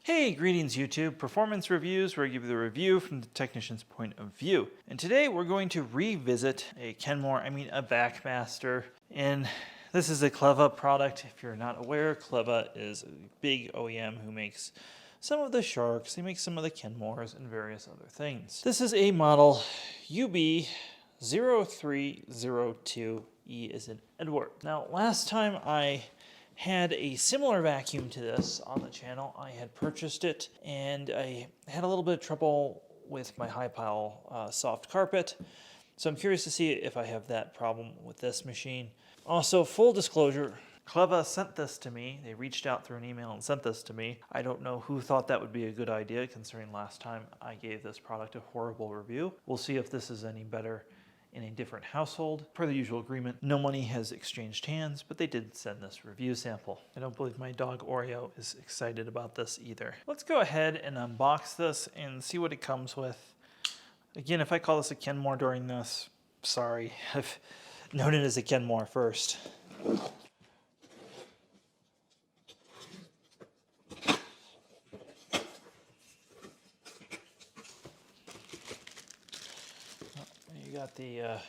Hey, greetings YouTube, performance reviews where I give you the review from the technician's point of view. And today we're going to revisit a Vacmaster. And this is a Cleva product. If you're not aware, Cleva is a big OEM who makes some of the Sharks, they make some of the Kenmores and various other things. This is a model UB0302E as in Edward. Now, last time I had a similar vacuum to this on the channel. I had purchased it and I had a little bit of trouble with my high pile soft carpet. So I'm curious to see if I have that problem with this machine. Also, full disclosure, Cleva sent this to me. They reached out through an email and sent this to me. I don't know who thought that would be a good idea considering last time I gave this product a horrible review. We'll see if this is any better in a different household. Per the usual agreement, no money has exchanged hands, but they did send this review sample. I don't believe my dog Oreo is excited about this either. Let's go ahead and unbox this and see what it comes with. Again, if I call this a Kenmore during this, sorry, I've known it as a Kenmore first. You got the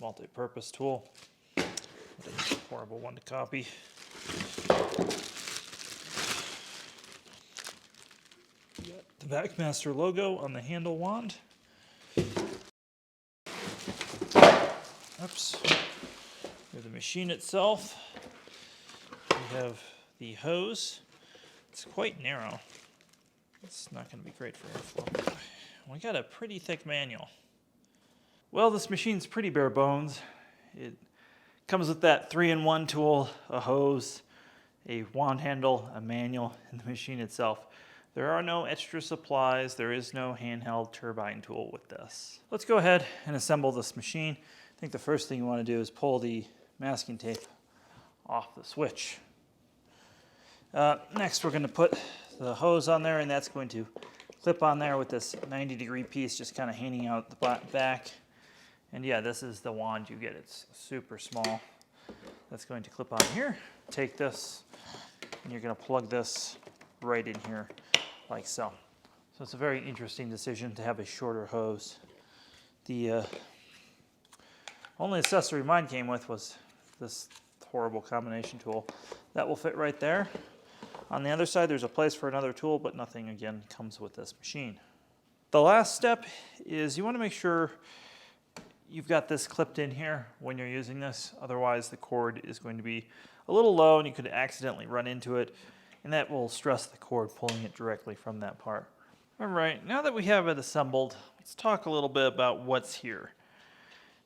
multi-purpose tool. What a horrible one to copy. You got the Vacmaster logo on the handle wand. Oops. Here's the machine itself. We have the hose. It's quite narrow. It's not going to be great for airflow. We got a pretty thick manual. Well, this machine's pretty bare bones. It comes with that 3-in-1 tool, a hose, a wand handle, a manual, and the machine itself. There are no extra supplies. There is no handheld turbine tool with this. Let's go ahead and assemble this machine. I think the first thing you want to do is pull the masking tape off the switch. Next, we're going to put the hose on there, and that's going to clip on there with this 90-degree piece just kind of hanging out the back. And yeah, this is the wand you get. It's super small. That's going to clip on here. Take this, and you're going to plug this right in here like so. So it's a very interesting decision to have a shorter hose. The only accessory mine came with was this horrible combination tool. That will fit right there. On the other side, there's a place for another tool, but nothing, again, comes with this machine. The last step is you want to make sure you've got this clipped in here when you're using this. Otherwise, the cord is going to be a little low, and you could accidentally run into it, and that will stress the cord pulling it directly from that part. All right, now that we have it assembled, let's talk a little bit about what's here.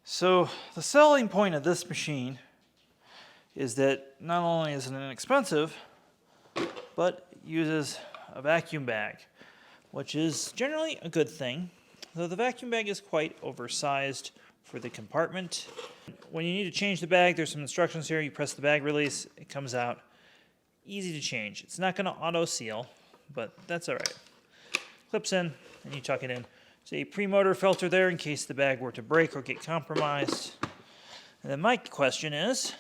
So the selling point of this machine is that not only is it inexpensive, but it uses a vacuum bag, which is generally a good thing, though the vacuum bag is quite oversized for the compartment. When you need to change the bag, there's some instructions here. You press the bag release, it comes out. Easy to change. It's not going to auto seal, but that's all right. Clips in, and you tuck it in. There's a pre-motor filter there in case the bag were to break or get compromised. And then my question is,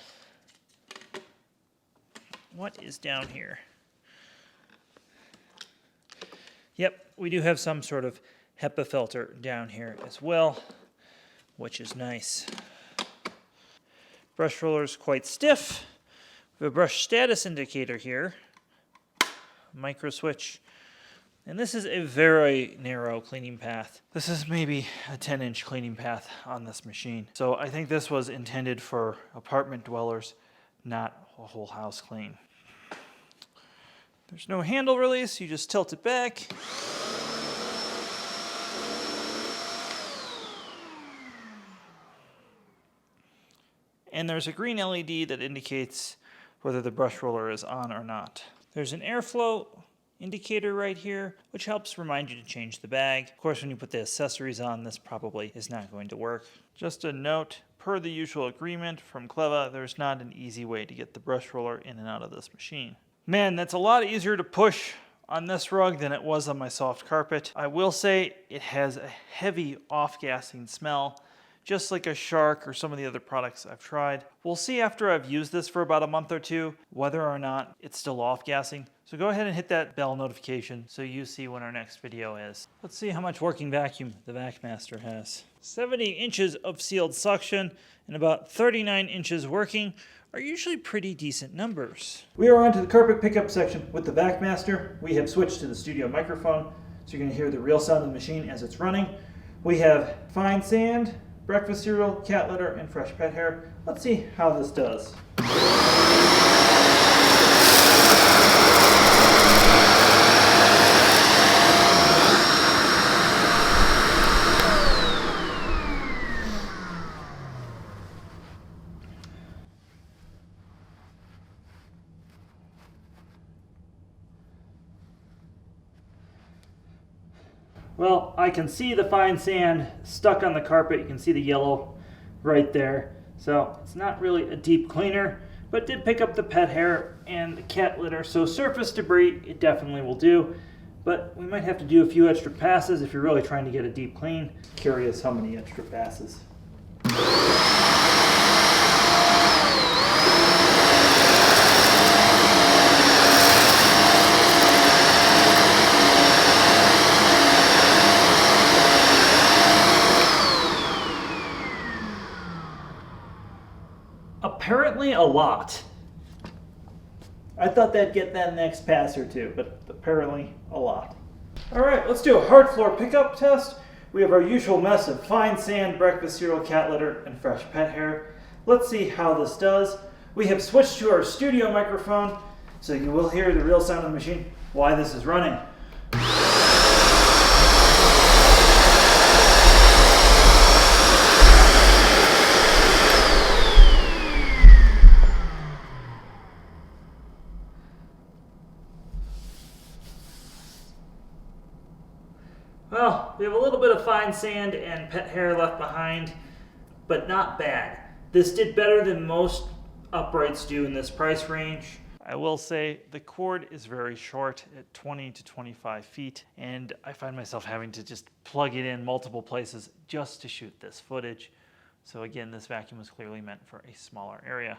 what is down here? Yep, we do have some sort of HEPA filter down here as well, which is nice. Brush roller is quite stiff. We have a brush status indicator here, micro switch, and this is a very narrow cleaning path. This is maybe a 10-inch cleaning path on this machine. So I think this was intended for apartment dwellers, not a whole house clean. There's no handle release, you just tilt it back. And there's a green LED that indicates whether the brush roller is on or not. There's an airflow indicator right here, which helps remind you to change the bag. Of course, when you put the accessories on, this probably is not going to work. Just a note, per the usual agreement from Cleva, there's not an easy way to get the brush roller in and out of this machine. Man, that's a lot easier to push on this rug than it was on my soft carpet. I will say it has a heavy off-gassing smell just like a Shark or some of the other products I've tried. We'll see after I've used this for about a month or two whether or not it's still off-gassing. So go ahead and hit that bell notification so you see when our next video is. Let's see how much working vacuum the Vacmaster has. 70 inches of sealed suction and about 39 inches working are usually pretty decent numbers. We are on to the carpet pickup section with the Vacmaster. We have switched to the studio microphone, so you're going to hear the real sound of the machine as it's running. We have fine sand, breakfast cereal, cat litter, and fresh pet hair. Let's see how this does. Well, I can see the fine sand stuck on the carpet. You can see the yellow right there. So it's not really a deep cleaner, but did pick up the pet hair and the cat litter. So surface debris, it definitely will do. But we might have to do a few extra passes if you're really trying to get a deep clean. Curious how many extra passes. Apparently a lot. I thought that'd get that next pass or two, but apparently a lot. All right, let's do a hard floor pickup test. We have our usual mess of fine sand, breakfast cereal, cat litter, and fresh pet hair. Let's see how this does. We have switched to our studio microphone, so you will hear the real sound of the machine while this is running. Well, we have a little bit of fine sand and pet hair left behind, but not bad. This did better than most uprights do in this price range. I will say the cord is very short at 20 to 25 feet, and I find myself having to just plug it in multiple places just to shoot this footage. So again, this vacuum was clearly meant for a smaller area.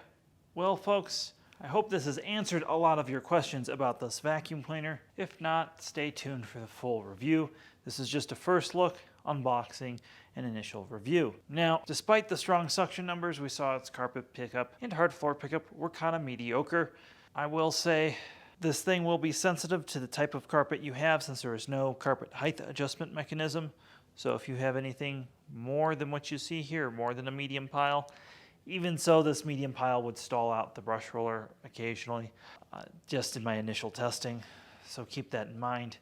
Well, folks, I hope this has answered a lot of your questions about this vacuum cleaner. If not, stay tuned for the full review. This is just a first look, unboxing, and initial review. Now, despite the strong suction numbers we saw its carpet pickup and hard floor pickup were kind of mediocre, I will say this thing will be sensitive to the type of carpet you have since there is no carpet height adjustment mechanism. So if you have anything more than what you see here, more than a medium pile, even so, this medium pile would stall out the brush roller occasionally, just in my initial testing, so keep that in mind.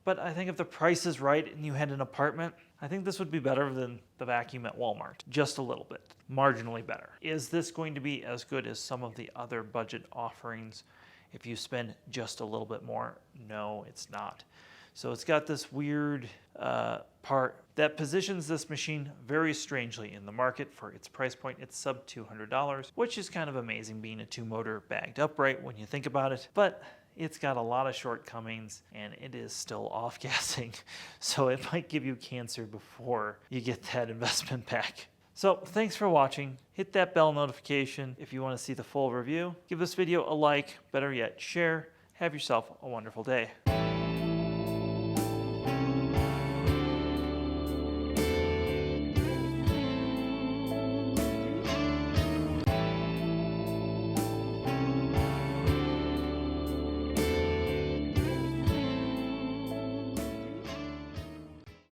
But I think if the price is right and you had an apartment, I think this would be better than the vacuum at Walmart, just a little bit, marginally better. Is this going to be as good as some of the other budget offerings if you spend just a little bit more? No, it's not. So it's got this weird part that positions this machine very strangely in the market for its price point. It's sub $200, which is kind of amazing being a two-motor bagged upright when you think about it. But it's got a lot of shortcomings and it is still off-gassing. So it might give you cancer before you get that investment back. So thanks for watching. Hit that bell notification if you want to see the full review. Give this video a like, better yet, share. Have yourself a wonderful day.